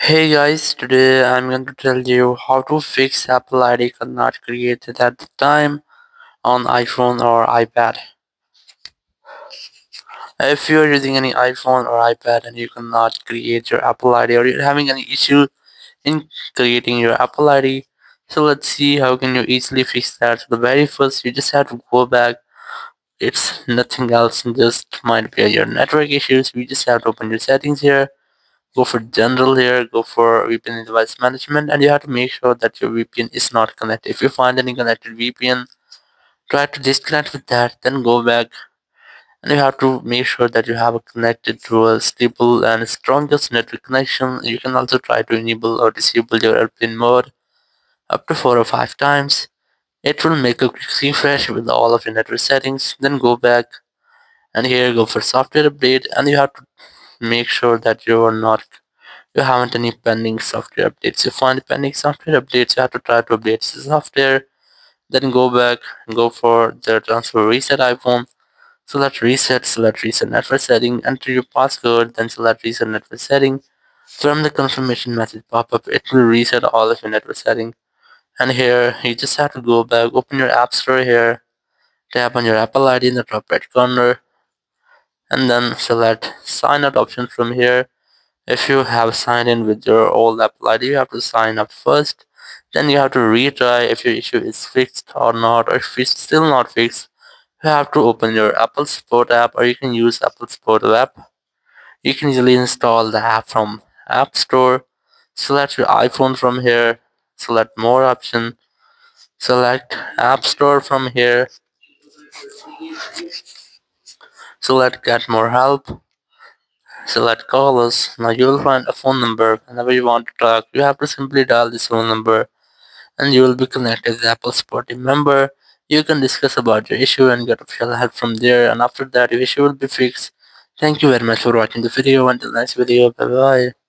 Hey guys, today I'm going to tell you how to fix Apple ID not created at the time on iPhone or iPad. If you're using any iPhone or iPad and you cannot create your Apple ID or you're having any issue in creating your Apple ID, so let's see how can you easily fix that. So the very first you just have to go back. It's nothing else, just might be your network issues. You just have to open your settings here. Go for general here, go for VPN device management, and you have to make sure that your VPN is not connected. If you find any connected VPN, try to disconnect with that, then go back, and you have to make sure that you have a connected to a stable and strongest network connection. You can also try to enable or disable your airplane mode up to 4 or 5 times. It will make a quick refresh with all of your network settings, then go back and here go for software update, and you have to make sure that you haven't any pending software updates. You find pending software updates, you have to try to update the software, then go back and go for the transfer reset iPhone. Select reset network setting, enter your passcode, then select reset network setting. From the confirmation message pop up, it will reset all of your network setting. And here you just have to go back, open your app store here, tap on your Apple ID in the top right corner, and then select sign out option from here. If you have signed in with your old Apple ID, you have to sign up first. Then you have to retry if your issue is fixed or not, or if it's still not fixed, you have to open your Apple Support app, or you can use Apple Support app. You can easily install the app from App Store. Select your iPhone from here. Select More option. Select App Store from here. Select Get More Help. Select Call Us. Now you will find a phone number. Whenever you want to talk, you have to simply dial this phone number and you will be connected with Apple Support team member. You can discuss about your issue and get official help from there, and after that your issue will be fixed. Thank you very much for watching the video. Until next video, bye bye.